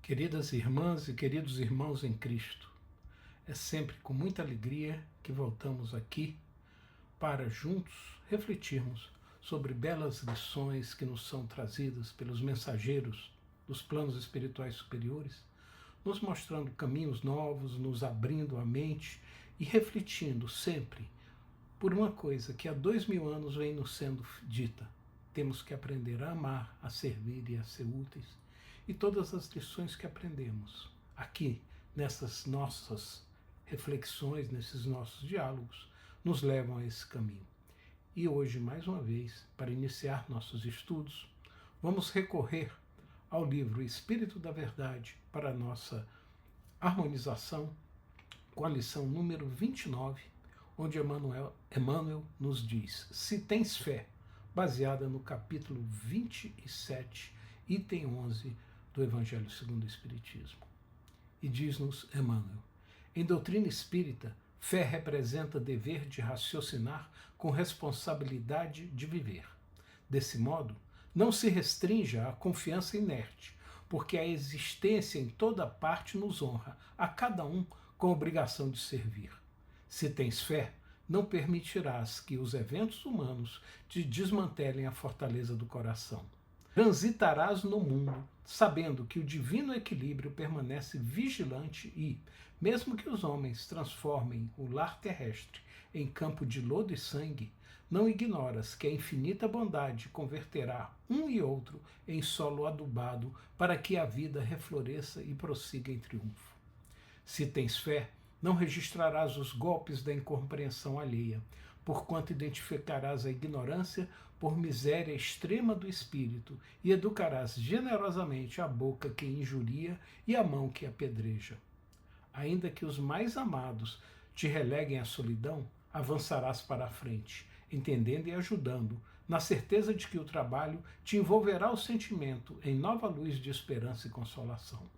Queridas irmãs e queridos irmãos em Cristo, é sempre com muita alegria que voltamos aqui para juntos refletirmos sobre belas lições que nos são trazidas pelos mensageiros dos planos espirituais superiores, nos mostrando caminhos novos, nos abrindo a mente e refletindo sempre por uma coisa que há 2000 anos vem nos sendo dita: temos que aprender a amar, a servir e a ser úteis. E todas as lições que aprendemos aqui, nessas nossas reflexões, nesses nossos diálogos, nos levam a esse caminho. E hoje, mais uma vez, para iniciar nossos estudos, vamos recorrer ao livro Espírito da Verdade para a nossa harmonização com a lição número 29, onde Emmanuel nos diz: se tens fé, baseada no capítulo 27, item 11 do Evangelho segundo o Espiritismo. E diz-nos Emmanuel: em doutrina espírita, fé representa dever de raciocinar com responsabilidade de viver. Desse modo, não se restrinja à confiança inerte, porque a existência em toda parte nos honra, a cada um com a obrigação de servir. Se tens fé, não permitirás que os eventos humanos te desmantelem a fortaleza do coração. Transitarás no mundo, sabendo que o divino equilíbrio permanece vigilante e, mesmo que os homens transformem o lar terrestre em campo de lodo e sangue, não ignoras que a infinita bondade converterá um e outro em solo adubado para que a vida refloresça e prossiga em triunfo. Se tens fé, não registrarás os golpes da incompreensão alheia, porquanto identificarás a ignorância por miséria extrema do espírito e educarás generosamente a boca que injuria e a mão que apedreja. Ainda que os mais amados te releguem à solidão, avançarás para a frente, entendendo e ajudando, na certeza de que o trabalho te envolverá o sentimento em nova luz de esperança e consolação.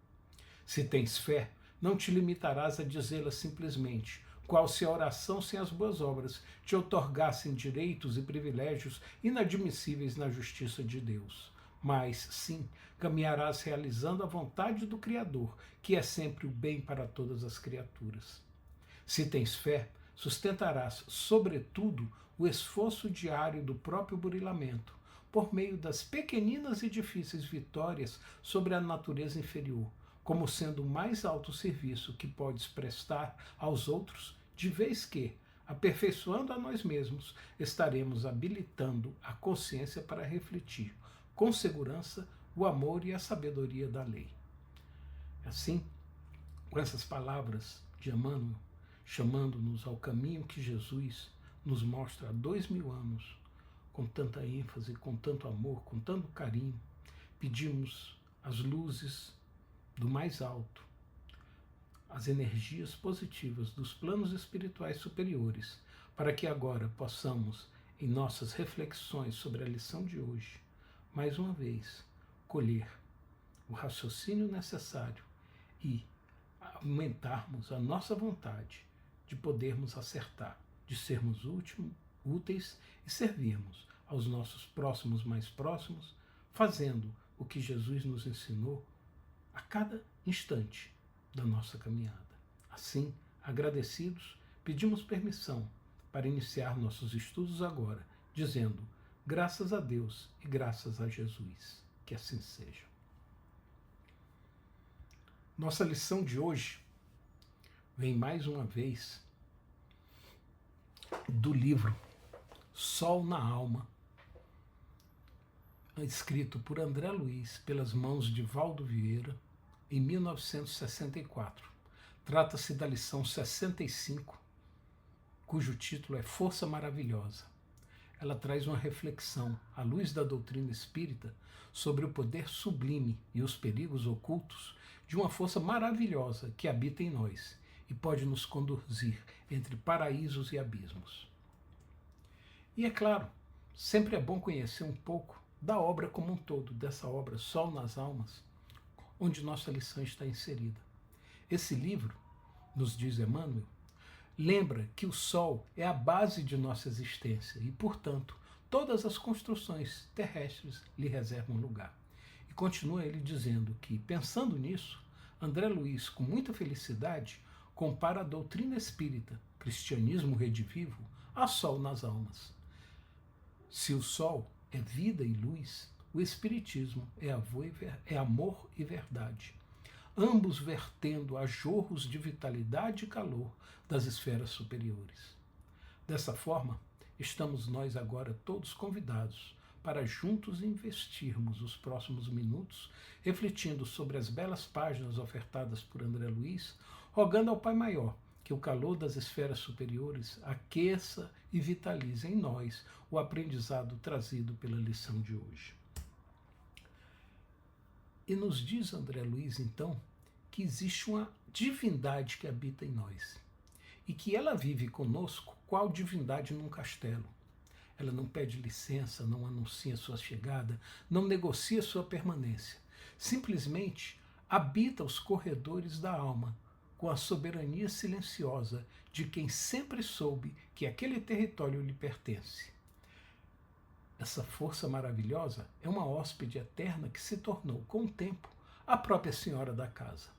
Se tens fé, não te limitarás a dizê-la simplesmente, qual se a oração sem as boas obras te outorgassem direitos e privilégios inadmissíveis na justiça de Deus. Mas, sim, caminharás realizando a vontade do Criador, que é sempre o bem para todas as criaturas. Se tens fé, sustentarás, sobretudo, o esforço diário do próprio burilamento, por meio das pequeninas e difíceis vitórias sobre a natureza inferior, como sendo o mais alto serviço que podes prestar aos outros, de vez que, aperfeiçoando a nós mesmos, estaremos habilitando a consciência para refletir, com segurança, o amor e a sabedoria da lei. Assim, com essas palavras de Emmanuel, chamando-nos ao caminho que Jesus nos mostra há 2000 anos, com tanta ênfase, com tanto amor, com tanto carinho, pedimos as luzes do mais alto, as energias positivas dos planos espirituais superiores, para que agora possamos, em nossas reflexões sobre a lição de hoje, mais uma vez, colher o raciocínio necessário e aumentarmos a nossa vontade de podermos acertar, de sermos úteis e servirmos aos nossos próximos mais próximos, fazendo o que Jesus nos ensinou a cada instante da nossa caminhada. Assim, agradecidos, pedimos permissão para iniciar nossos estudos agora, dizendo: graças a Deus e graças a Jesus. Que assim seja. Nossa lição de hoje vem mais uma vez do livro Sol na Alma, escrito por André Luiz pelas mãos de Valdo Vieira, em 1964. Trata-se da lição 65, cujo título é Força Maravilhosa. Ela traz uma reflexão, à luz da doutrina espírita, sobre o poder sublime e os perigos ocultos de uma força maravilhosa que habita em nós e pode nos conduzir entre paraísos e abismos. E é claro, sempre é bom conhecer um pouco da obra como um todo, dessa obra Sol nas Almas, onde nossa lição está inserida. Esse livro, nos diz Emmanuel, lembra que o Sol é a base de nossa existência e, portanto, todas as construções terrestres lhe reservam lugar. E continua ele dizendo que, pensando nisso, André Luiz, com muita felicidade, compara a doutrina espírita, cristianismo redivivo, a sol nas almas. Se o sol é vida e luz, o espiritismo é amor e verdade, ambos vertendo a jorros de vitalidade e calor das esferas superiores. Dessa forma, estamos nós agora todos convidados para juntos investirmos os próximos minutos refletindo sobre as belas páginas ofertadas por André Luiz, rogando ao Pai Maior que o calor das esferas superiores aqueça e vitalize em nós o aprendizado trazido pela lição de hoje. E nos diz André Luiz, então, que existe uma divindade que habita em nós e que ela vive conosco qual divindade num castelo. Ela não pede licença, não anuncia sua chegada, não negocia sua permanência. Simplesmente habita os corredores da alma, com a soberania silenciosa de quem sempre soube que aquele território lhe pertence. Essa força maravilhosa é uma hóspede eterna que se tornou, com o tempo, a própria senhora da casa.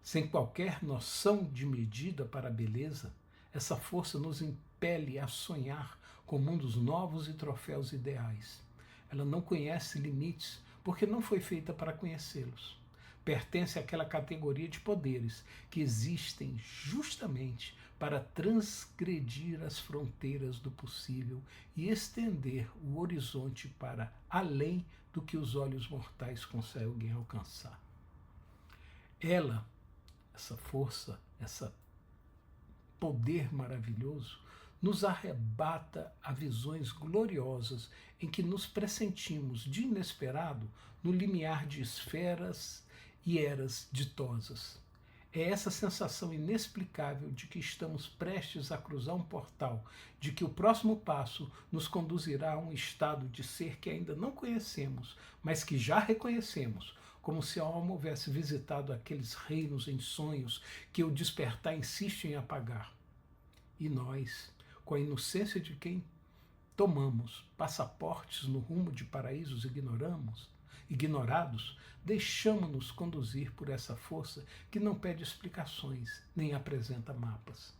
Sem qualquer noção de medida para a beleza, essa força nos impele a sonhar com mundos novos e troféus ideais. Ela não conhece limites porque não foi feita para conhecê-los. Pertence àquela categoria de poderes que existem justamente para transgredir as fronteiras do possível e estender o horizonte para além do que os olhos mortais conseguem alcançar. Ela, essa força, esse poder maravilhoso, nos arrebata a visões gloriosas em que nos pressentimos de inesperado no limiar de esferas e eras ditosas. É essa sensação inexplicável de que estamos prestes a cruzar um portal, de que o próximo passo nos conduzirá a um estado de ser que ainda não conhecemos, mas que já reconhecemos, como se a alma houvesse visitado aqueles reinos em sonhos que o despertar insiste em apagar. E nós, com a inocência de quem tomamos passaportes no rumo de paraísos ignorados, deixamo-nos conduzir por essa força que não pede explicações, nem apresenta mapas.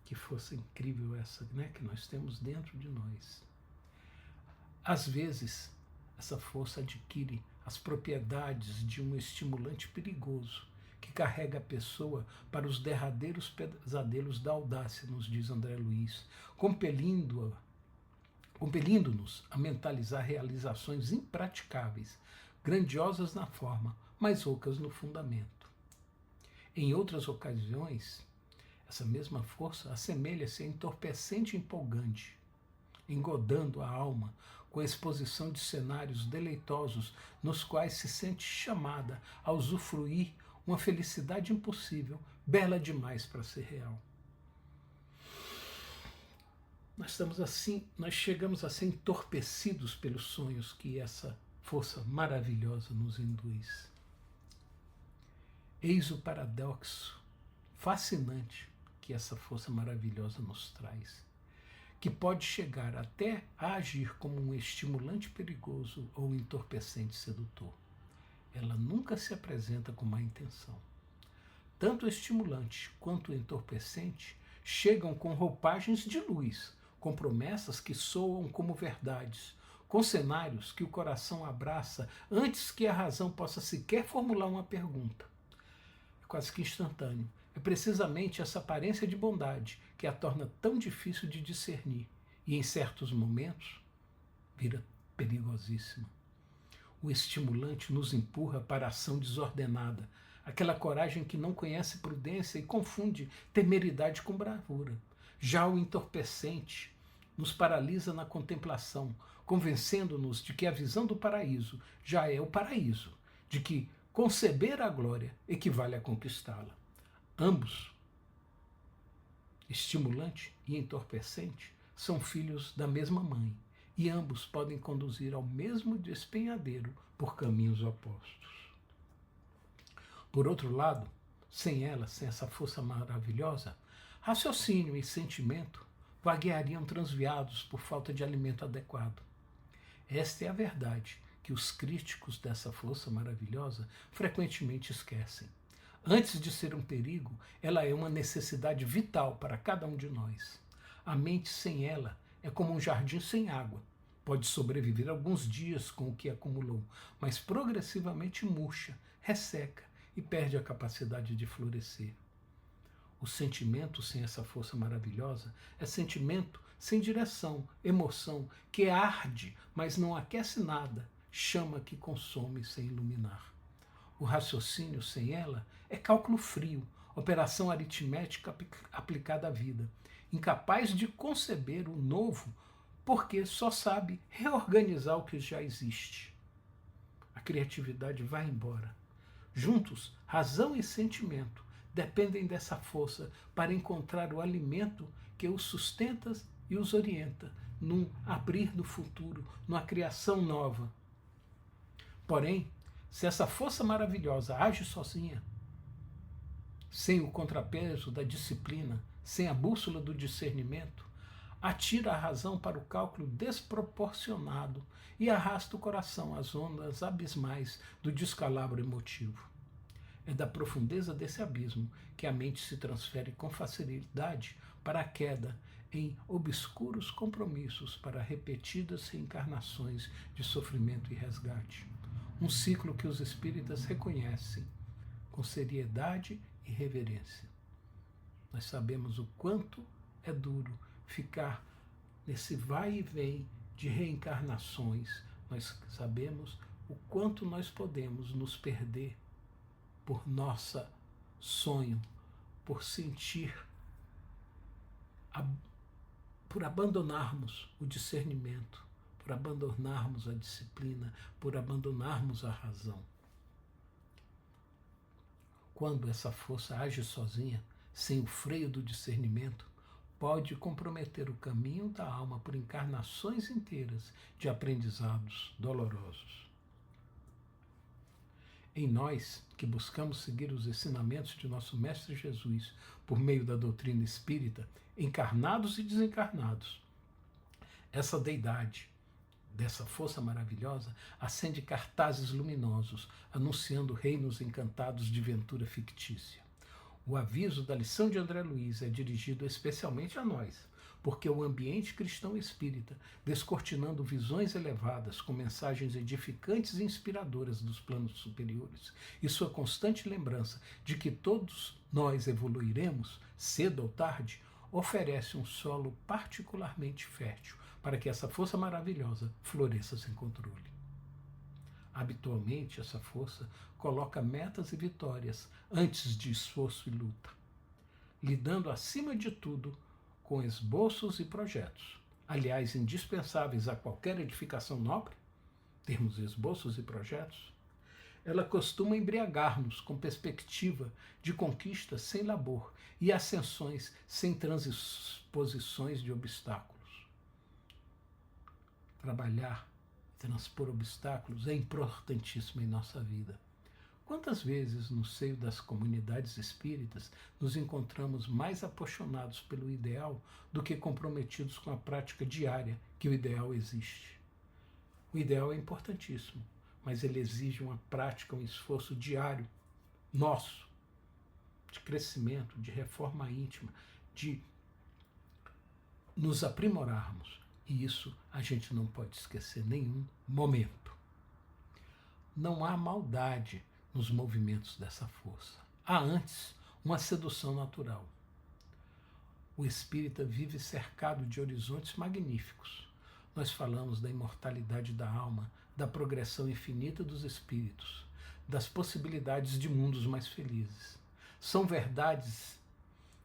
Que força incrível essa, né, que nós temos dentro de nós. Às vezes, essa força adquire as propriedades de um estimulante perigoso que carrega a pessoa para os derradeiros pesadelos da audácia, nos diz André Luiz, compelindo-nos a mentalizar realizações impraticáveis, grandiosas na forma, mas ocas no fundamento. Em outras ocasiões, essa mesma força assemelha-se a entorpecente e empolgante, engodando a alma com a exposição de cenários deleitosos nos quais se sente chamada a usufruir uma felicidade impossível, bela demais para ser real. Nós chegamos a ser entorpecidos pelos sonhos que essa força maravilhosa nos induz. Eis o paradoxo fascinante que essa força maravilhosa nos traz, que pode chegar até a agir como um estimulante perigoso ou entorpecente sedutor. Ela nunca se apresenta com má intenção. Tanto o estimulante quanto o entorpecente chegam com roupagens de luz, com promessas que soam como verdades, com cenários que o coração abraça antes que a razão possa sequer formular uma pergunta. É quase que instantâneo. É precisamente essa aparência de bondade que a torna tão difícil de discernir e, em certos momentos, vira perigosíssima. O estimulante nos empurra para a ação desordenada, aquela coragem que não conhece prudência e confunde temeridade com bravura. Já o entorpecente nos paralisa na contemplação, convencendo-nos de que a visão do paraíso já é o paraíso, de que conceber a glória equivale a conquistá-la. Ambos, estimulante e entorpecente, são filhos da mesma mãe, e ambos podem conduzir ao mesmo despenhadeiro por caminhos opostos. Por outro lado, sem essa força maravilhosa, raciocínio e sentimento vagueariam transviados por falta de alimento adequado. Esta é a verdade que os críticos dessa força maravilhosa frequentemente esquecem. Antes de ser um perigo, ela é uma necessidade vital para cada um de nós. A mente sem ela é como um jardim sem água. Pode sobreviver alguns dias com o que acumulou, mas progressivamente murcha, resseca e perde a capacidade de florescer. O sentimento sem essa força maravilhosa é sentimento sem direção, emoção que arde, mas não aquece nada, chama que consome sem iluminar. O raciocínio sem ela é cálculo frio, operação aritmética aplicada à vida, incapaz de conceber o novo porque só sabe reorganizar o que já existe. A criatividade vai embora. Juntos, razão e sentimento dependem dessa força para encontrar o alimento que os sustenta e os orienta num abrir do futuro, numa criação nova. Porém, se essa força maravilhosa age sozinha, sem o contrapeso da disciplina, sem a bússola do discernimento, atira a razão para o cálculo desproporcionado e arrasta o coração às ondas abismais do descalabro emotivo. É da profundeza desse abismo que a mente se transfere com facilidade para a queda em obscuros compromissos para repetidas reencarnações de sofrimento e resgate. Um ciclo que os espíritas reconhecem com seriedade e reverência. Nós sabemos o quanto é duro ficar nesse vai e vem de reencarnações. Nós sabemos o quanto nós podemos nos perder por nosso sonho, por sentir, por abandonarmos o discernimento, por abandonarmos a disciplina, por abandonarmos a razão. Quando essa força age sozinha, sem o freio do discernimento, pode comprometer o caminho da alma por encarnações inteiras de aprendizados dolorosos. Em nós, que buscamos seguir os ensinamentos de nosso Mestre Jesus por meio da doutrina espírita, encarnados e desencarnados, essa deidade, dessa força maravilhosa, acende cartazes luminosos, anunciando reinos encantados de ventura fictícia. O aviso da lição de André Luiz é dirigido especialmente a nós, porque o ambiente cristão espírita, descortinando visões elevadas com mensagens edificantes e inspiradoras dos planos superiores, e sua constante lembrança de que todos nós evoluiremos, cedo ou tarde, oferece um solo particularmente fértil para que essa força maravilhosa floresça sem controle. Habitualmente, essa força coloca metas e vitórias antes de esforço e luta, lidando acima de tudo com esboços e projetos, aliás, indispensáveis a qualquer edificação nobre, termos esboços e projetos. Ela costuma embriagar-nos com perspectiva de conquistas sem labor e ascensões sem transposições de obstáculos. Trabalhar, transpor obstáculos é importantíssimo em nossa vida. Quantas vezes, no seio das comunidades espíritas, nos encontramos mais apaixonados pelo ideal do que comprometidos com a prática diária que o ideal existe? O ideal é importantíssimo, mas ele exige uma prática, um esforço diário, nosso, de crescimento, de reforma íntima, de nos aprimorarmos. E isso a gente não pode esquecer em nenhum momento. Não há maldade nos movimentos dessa força. Há antes uma sedução natural. O espírita vive cercado de horizontes magníficos. Nós falamos da imortalidade da alma, da progressão infinita dos espíritos, das possibilidades de mundos mais felizes. São verdades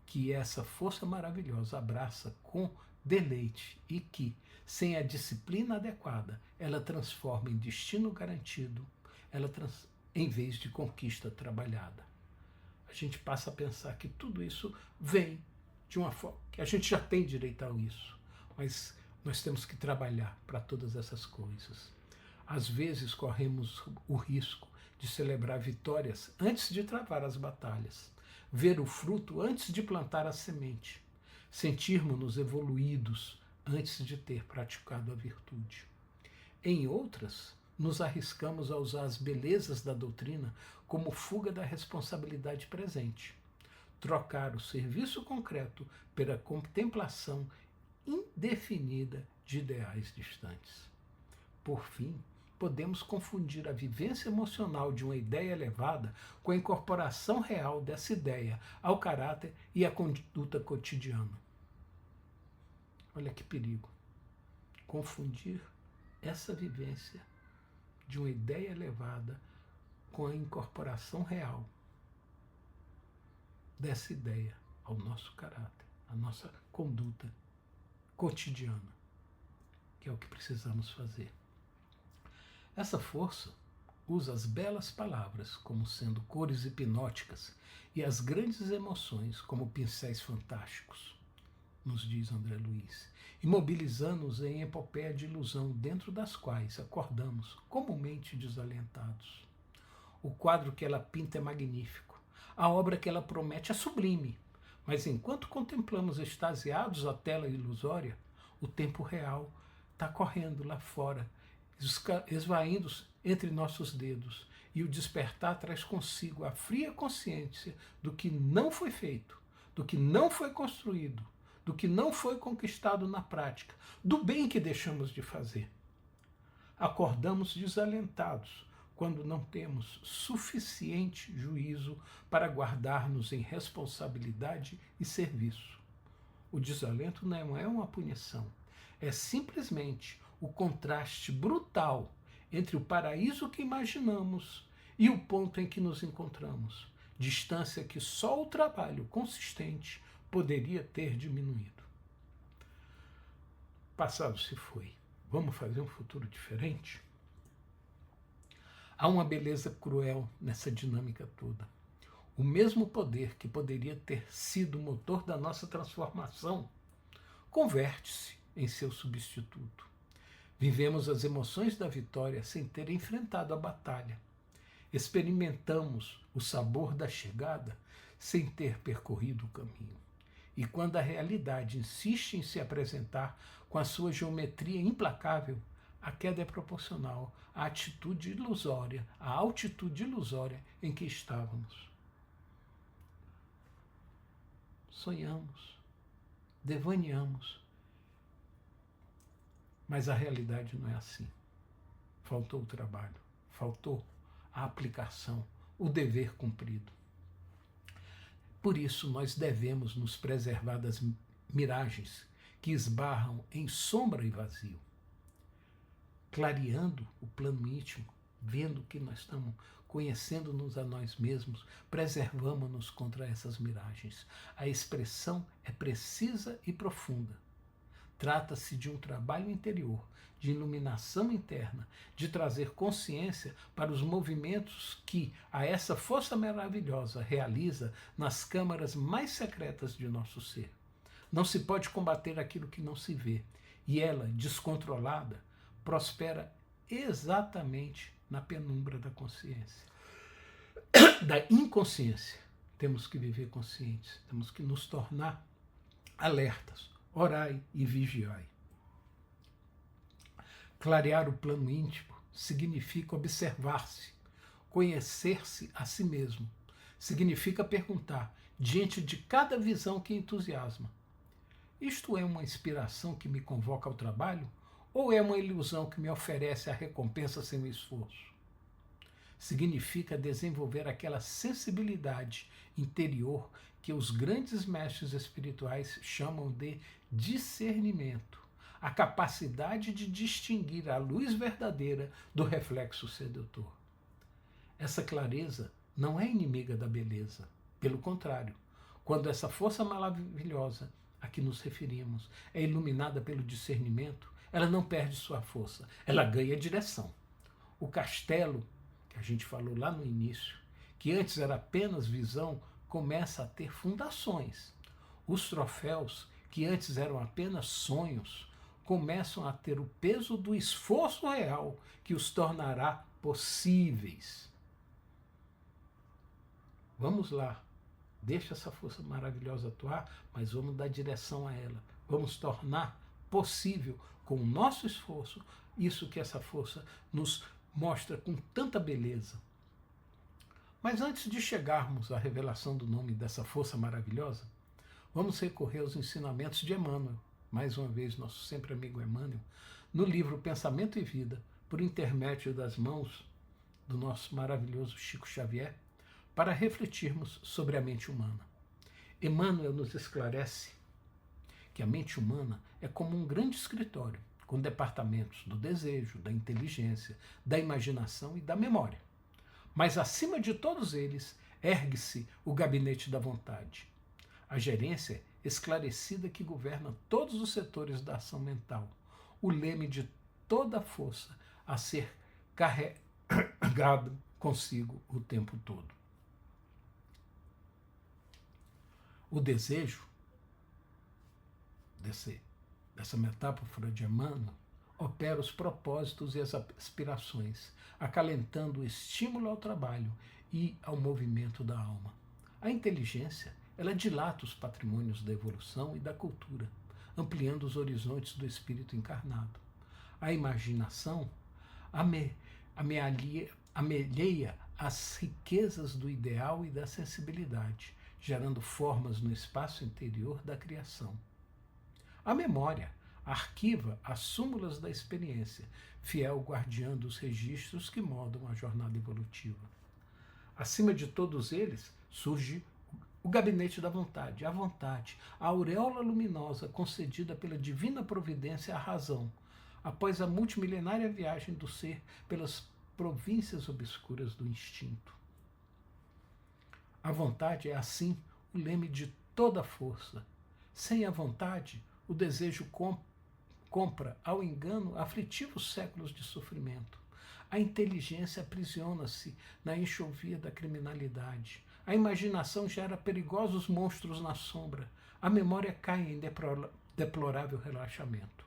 que essa força maravilhosa abraça com deleite e que, sem a disciplina adequada, ela transforma em destino garantido, em vez de conquista trabalhada. A gente passa a pensar que tudo isso vem de uma forma que a gente já tem direito a isso, mas nós temos que trabalhar para todas essas coisas. Às vezes corremos o risco de celebrar vitórias antes de travar as batalhas, ver o fruto antes de plantar a semente, sentirmos-nos evoluídos antes de ter praticado a virtude. Em outras, nos arriscamos a usar as belezas da doutrina como fuga da responsabilidade presente. Trocar o serviço concreto pela contemplação indefinida de ideais distantes. Por fim, podemos confundir a vivência emocional de uma ideia elevada com a incorporação real dessa ideia ao caráter e à conduta cotidiana. Olha que perigo. Confundir essa vivência de uma ideia elevada com a incorporação real dessa ideia ao nosso caráter, à nossa conduta cotidiana, que é o que precisamos fazer. Essa força usa as belas palavras como sendo cores hipnóticas e as grandes emoções como pincéis fantásticos, nos diz André Luiz, imobilizando-nos em epopeia de ilusão dentro das quais acordamos comumente desalentados. O quadro que ela pinta é magnífico, a obra que ela promete é sublime, mas enquanto contemplamos extasiados a tela ilusória, o tempo real está correndo lá fora, esvaindo-se entre nossos dedos, e o despertar traz consigo a fria consciência do que não foi feito, do que não foi construído, do que não foi conquistado na prática, do bem que deixamos de fazer. Acordamos desalentados quando não temos suficiente juízo para guardar-nos em responsabilidade e serviço. O desalento não é uma punição, é simplesmente o contraste brutal entre o paraíso que imaginamos e o ponto em que nos encontramos, distância que só o trabalho consistente poderia ter diminuído. Passado se foi. Vamos fazer um futuro diferente? Há uma beleza cruel nessa dinâmica toda. O mesmo poder que poderia ter sido o motor da nossa transformação converte-se em seu substituto. Vivemos as emoções da vitória sem ter enfrentado a batalha. Experimentamos o sabor da chegada sem ter percorrido o caminho. E quando a realidade insiste em se apresentar com a sua geometria implacável, a queda é proporcional à atitude ilusória, à altitude ilusória em que estávamos. Sonhamos, devaneamos, mas a realidade não é assim. Faltou o trabalho, faltou a aplicação, o dever cumprido. Por isso, nós devemos nos preservar das miragens que esbarram em sombra e vazio, clareando o plano íntimo, vendo que nós estamos conhecendo-nos a nós mesmos, preservamos-nos contra essas miragens. A expressão é precisa e profunda. Trata-se de um trabalho interior, de iluminação interna, de trazer consciência para os movimentos que a essa força maravilhosa realiza nas câmaras mais secretas de nosso ser. Não se pode combater aquilo que não se vê, e ela, descontrolada, prospera exatamente na penumbra da consciência, da inconsciência. Temos que viver conscientes, temos que nos tornar alertas, orai e vigiai. Clarear o plano íntimo significa observar-se, conhecer-se a si mesmo. Significa perguntar, diante de cada visão que entusiasma: isto é uma inspiração que me convoca ao trabalho ou é uma ilusão que me oferece a recompensa sem o esforço? Significa desenvolver aquela sensibilidade interior que os grandes mestres espirituais chamam de discernimento, a capacidade de distinguir a luz verdadeira do reflexo sedutor. Essa clareza não é inimiga da beleza. Pelo contrário, quando essa força maravilhosa a que nos referimos é iluminada pelo discernimento, ela não perde sua força, ela ganha direção. O castelo, que a gente falou lá no início, que antes era apenas visão, começa a ter fundações. Os troféus, que antes eram apenas sonhos, começam a ter o peso do esforço real que os tornará possíveis. Vamos lá, deixa essa força maravilhosa atuar, mas vamos dar direção a ela. Vamos tornar possível, com o nosso esforço, isso que essa força nos mostra com tanta beleza. Mas antes de chegarmos à revelação do nome dessa força maravilhosa, vamos recorrer aos ensinamentos de Emmanuel, mais uma vez nosso sempre amigo Emmanuel, no livro Pensamento e Vida, por intermédio das mãos do nosso maravilhoso Chico Xavier, para refletirmos sobre a mente humana. Emmanuel nos esclarece que a mente humana é como um grande escritório, com departamentos do desejo, da inteligência, da imaginação e da memória. Mas acima de todos eles, ergue-se o gabinete da vontade, a gerência esclarecida que governa todos os setores da ação mental, o leme de toda a força a ser carregado consigo o tempo todo. O desejo, dessa metáfora de Emmanuel, opera os propósitos e as aspirações, acalentando o estímulo ao trabalho e ao movimento da alma. A inteligência, ela dilata os patrimônios da evolução e da cultura, ampliando os horizontes do espírito encarnado. A imaginação amelheia as riquezas do ideal e da sensibilidade, gerando formas no espaço interior da criação. A memória arquiva as súmulas da experiência, fiel guardiã dos registros que moldam a jornada evolutiva. Acima de todos eles surge o gabinete da vontade, a auréola luminosa concedida pela divina providência à razão, após a multimilenária viagem do ser pelas províncias obscuras do instinto. A vontade é, assim, o leme de toda a força. Sem a vontade, o desejo compra ao engano aflitivos séculos de sofrimento. A inteligência aprisiona-se na enxovia da criminalidade. A imaginação gera perigosos monstros na sombra. A memória cai em deplorável relaxamento.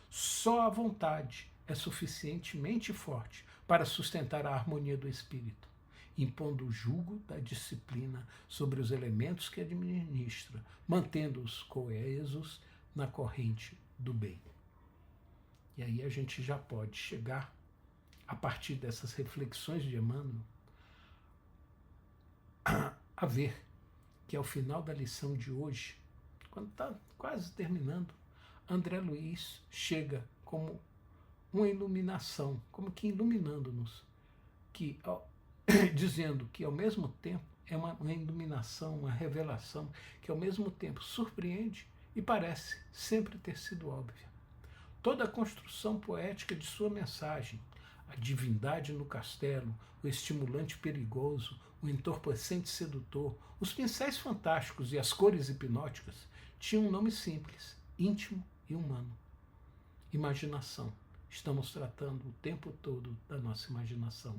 Só a vontade é suficientemente forte para sustentar a harmonia do espírito, impondo o jugo da disciplina sobre os elementos que administra, mantendo-os coesos na corrente do bem. E aí a gente já pode chegar, a partir dessas reflexões de Emmanuel, a ver que ao final da lição de hoje, quando está quase terminando, André Luiz chega como uma iluminação, como que iluminando-nos, que dizendo que ao mesmo tempo é uma iluminação, uma revelação, que ao mesmo tempo surpreende e parece sempre ter sido óbvia. Toda a construção poética de sua mensagem, a divindade no castelo, o estimulante perigoso, o entorpecente sedutor, os pincéis fantásticos e as cores hipnóticas tinham um nome simples, íntimo e humano. Imaginação. Estamos tratando o tempo todo da nossa imaginação.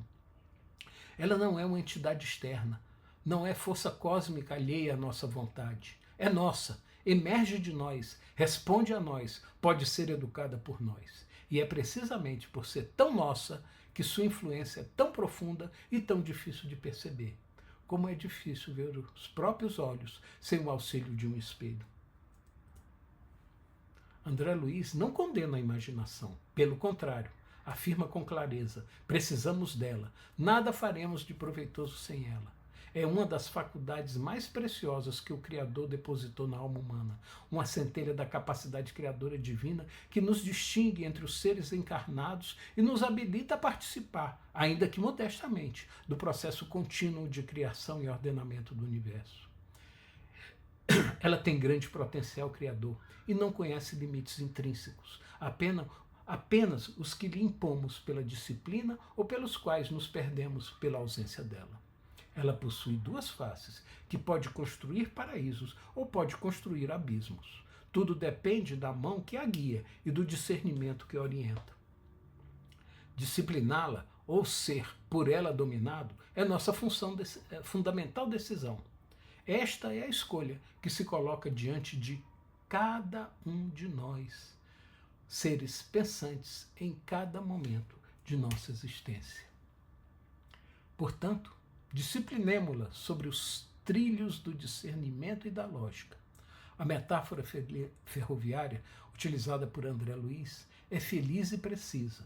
Ela não é uma entidade externa, não é força cósmica alheia à nossa vontade. É nossa, emerge de nós, responde a nós, pode ser educada por nós. E é precisamente por ser tão nossa que sua influência é tão profunda e tão difícil de perceber. Como é difícil ver os próprios olhos sem o auxílio de um espelho. André Luiz não condena a imaginação, pelo contrário, afirma com clareza, precisamos dela, nada faremos de proveitoso sem ela. É uma das faculdades mais preciosas que o Criador depositou na alma humana, uma centelha da capacidade criadora divina que nos distingue entre os seres encarnados e nos habilita a participar, ainda que modestamente, do processo contínuo de criação e ordenamento do universo. Ela tem grande potencial criador e não conhece limites intrínsecos, apenas os que lhe impomos pela disciplina ou pelos quais nos perdemos pela ausência dela. Ela possui duas faces, que pode construir paraísos ou pode construir abismos. Tudo depende da mão que a guia e do discernimento que a orienta. Discipliná-la ou ser por ela dominado é nossa fundamental decisão. Esta é a escolha que se coloca diante de cada um de nós, seres pensantes em cada momento de nossa existência. Portanto, disciplinemo-la sobre os trilhos do discernimento e da lógica. A metáfora ferroviária utilizada por André Luiz é feliz e precisa.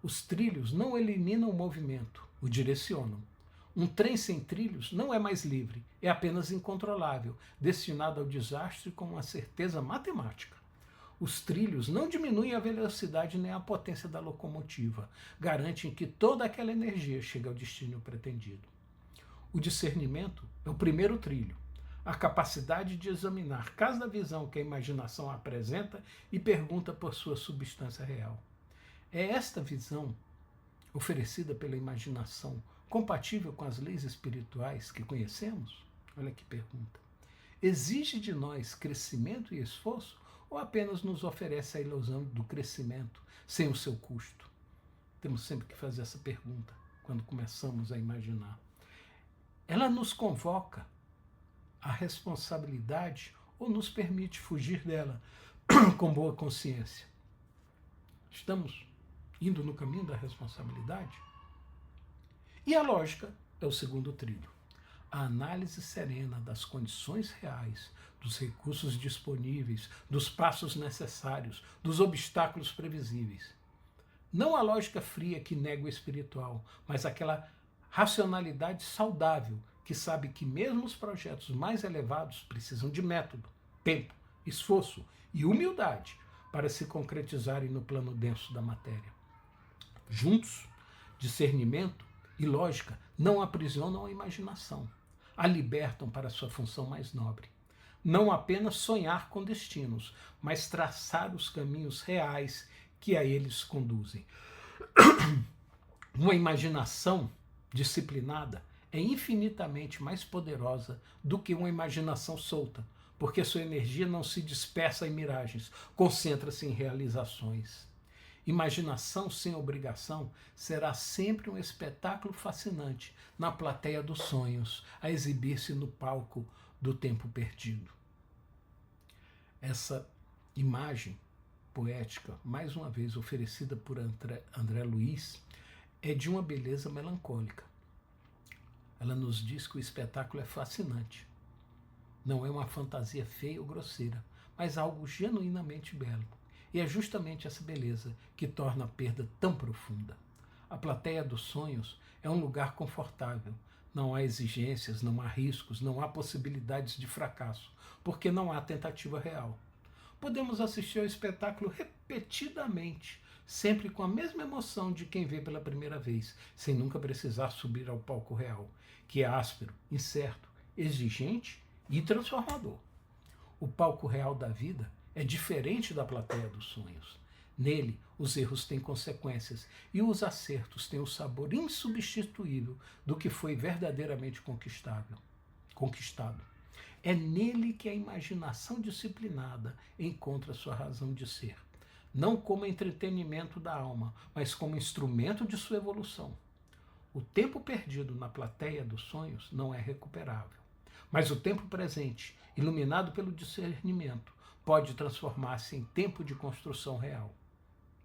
Os trilhos não eliminam o movimento, o direcionam. Um trem sem trilhos não é mais livre, é apenas incontrolável, destinado ao desastre com uma certeza matemática. Os trilhos não diminuem a velocidade nem a potência da locomotiva, garantem que toda aquela energia chegue ao destino pretendido. O discernimento é o primeiro trilho, a capacidade de examinar cada visão que a imaginação apresenta e pergunta por sua substância real. É esta visão, oferecida pela imaginação, compatível com as leis espirituais que conhecemos? Olha que pergunta. Exige de nós crescimento e esforço ou apenas nos oferece a ilusão do crescimento sem o seu custo? Temos sempre que fazer essa pergunta quando começamos a imaginar. Ela nos convoca à responsabilidade ou nos permite fugir dela com boa consciência? Estamos indo no caminho da responsabilidade? E a lógica é o segundo trilho. A análise serena das condições reais, dos recursos disponíveis, dos passos necessários, dos obstáculos previsíveis. Não a lógica fria que nega o espiritual, mas aquela racionalidade saudável que sabe que mesmo os projetos mais elevados precisam de método, tempo, esforço e humildade para se concretizarem no plano denso da matéria. Juntos, discernimento e lógica não aprisionam a imaginação, a libertam para sua função mais nobre. Não apenas sonhar com destinos, mas traçar os caminhos reais que a eles conduzem. Uma imaginação disciplinada é infinitamente mais poderosa do que uma imaginação solta, porque sua energia não se dispersa em miragens, concentra-se em realizações. Imaginação sem obrigação será sempre um espetáculo fascinante na plateia dos sonhos, a exibir-se no palco do tempo perdido. Essa imagem poética, mais uma vez oferecida por André Luiz, é de uma beleza melancólica. Ela nos diz que o espetáculo é fascinante. Não é uma fantasia feia ou grosseira, mas algo genuinamente belo. E é justamente essa beleza que torna a perda tão profunda. A plateia dos sonhos é um lugar confortável. Não há exigências, não há riscos, não há possibilidades de fracasso, porque não há tentativa real. Podemos assistir ao espetáculo repetidamente, sempre com a mesma emoção de quem vê pela primeira vez, sem nunca precisar subir ao palco real, que é áspero, incerto, exigente e transformador. O palco real da vida é diferente da plateia dos sonhos. Nele, os erros têm consequências e os acertos têm o sabor insubstituível do que foi verdadeiramente conquistado. É nele que a imaginação disciplinada encontra sua razão de ser. Não como entretenimento da alma, mas como instrumento de sua evolução. O tempo perdido na plateia dos sonhos não é recuperável. Mas o tempo presente, iluminado pelo discernimento, pode transformar-se em tempo de construção real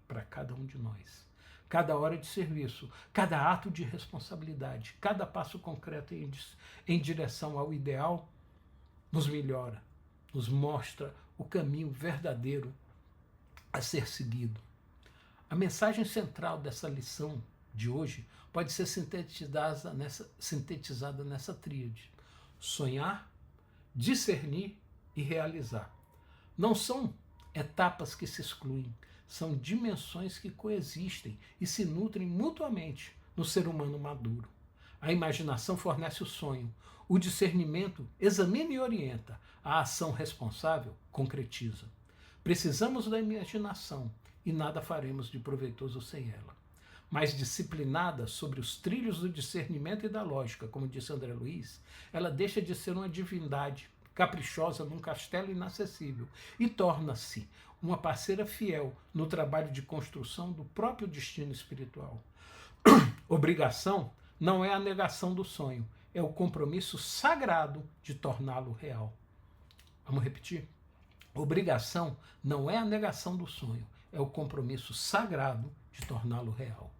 para cada um de nós. Cada hora de serviço, cada ato de responsabilidade, cada passo concreto em direção ao ideal nos melhora, nos mostra o caminho verdadeiro a ser seguido. A mensagem central dessa lição de hoje pode ser sintetizada nessa tríade: sonhar, discernir e realizar. Não são etapas que se excluem, são dimensões que coexistem e se nutrem mutuamente no ser humano maduro. A imaginação fornece o sonho, o discernimento examina e orienta, a ação responsável concretiza. Precisamos da imaginação e nada faremos de proveitoso sem ela. Mas disciplinada sobre os trilhos do discernimento e da lógica, como disse André Luiz, ela deixa de ser uma divindade caprichosa num castelo inacessível e torna-se uma parceira fiel no trabalho de construção do próprio destino espiritual. Obrigação não é a negação do sonho, é o compromisso sagrado de torná-lo real. Vamos repetir? Obrigação não é a negação do sonho, é o compromisso sagrado de torná-lo real.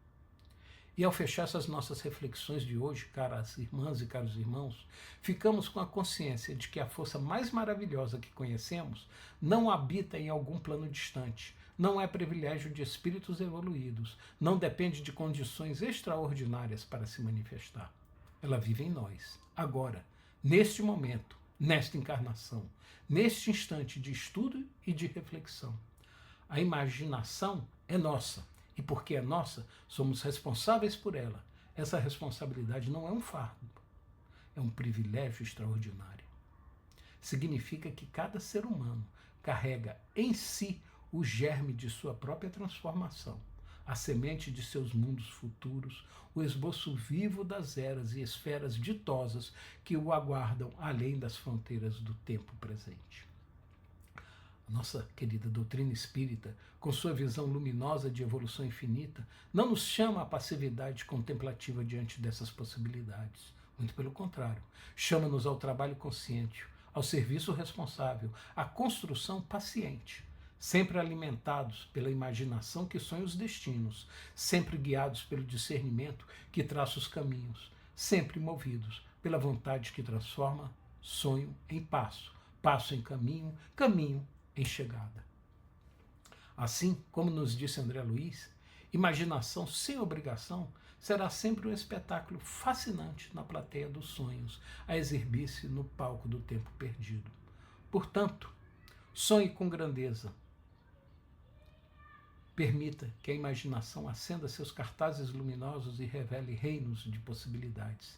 E ao fechar essas nossas reflexões de hoje, caras irmãs e caros irmãos, ficamos com a consciência de que a força mais maravilhosa que conhecemos não habita em algum plano distante, não é privilégio de espíritos evoluídos, não depende de condições extraordinárias para se manifestar. Ela vive em nós, agora, neste momento, nesta encarnação, neste instante de estudo e de reflexão. A imaginação é nossa, e porque é nossa, somos responsáveis por ela. Essa responsabilidade não é um fardo, é um privilégio extraordinário. Significa que cada ser humano carrega em si o germe de sua própria transformação, a semente de seus mundos futuros, o esboço vivo das eras e esferas ditosas que o aguardam além das fronteiras do tempo presente. A nossa querida doutrina espírita, com sua visão luminosa de evolução infinita, não nos chama à passividade contemplativa diante dessas possibilidades. Muito pelo contrário, chama-nos ao trabalho consciente, ao serviço responsável, à construção paciente, sempre alimentados pela imaginação que sonha os destinos, sempre guiados pelo discernimento que traça os caminhos, sempre movidos pela vontade que transforma sonho em passo, passo em caminho, caminho em chegada. Assim, como nos disse André Luiz, imaginação sem obrigação será sempre um espetáculo fascinante na plateia dos sonhos, a exibir-se no palco do tempo perdido. Portanto, sonhe com grandeza. Permita que a imaginação acenda seus cartazes luminosos e revele reinos de possibilidades.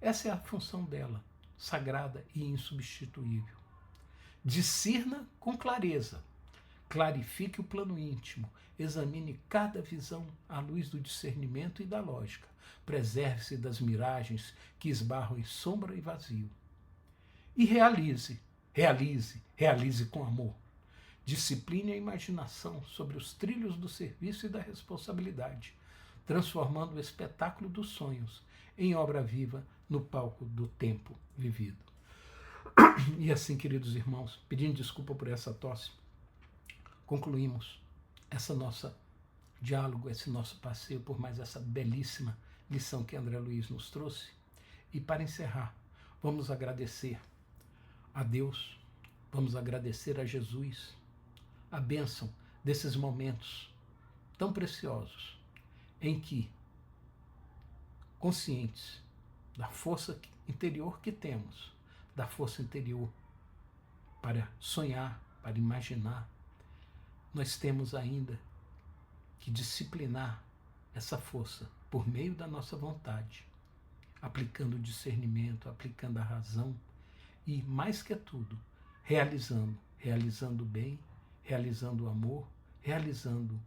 Essa é a função dela, sagrada e insubstituível. Discirna com clareza, clarifique o plano íntimo, examine cada visão à luz do discernimento e da lógica, preserve-se das miragens que esbarram em sombra e vazio. E realize com amor. Discipline a imaginação sobre os trilhos do serviço e da responsabilidade, transformando o espetáculo dos sonhos em obra viva no palco do tempo vivido. E assim, queridos irmãos, pedindo desculpa por essa tosse, concluímos essa nossa diálogo, esse nosso passeio por mais essa belíssima lição que André Luiz nos trouxe. E para encerrar, vamos agradecer a Deus, vamos agradecer a Jesus, a bênção desses momentos tão preciosos em que, conscientes da força interior que temos, da força interior para sonhar, para imaginar, nós temos ainda que disciplinar essa força por meio da nossa vontade, aplicando o discernimento, aplicando a razão e, mais que tudo, realizando o bem, realizando o amor, realizando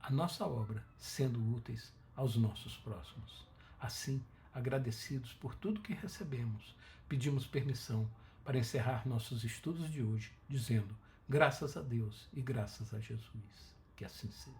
a nossa obra, sendo úteis aos nossos próximos. Assim, agradecidos por tudo que recebemos, pedimos permissão para encerrar nossos estudos de hoje, dizendo: graças a Deus e graças a Jesus. Que assim seja.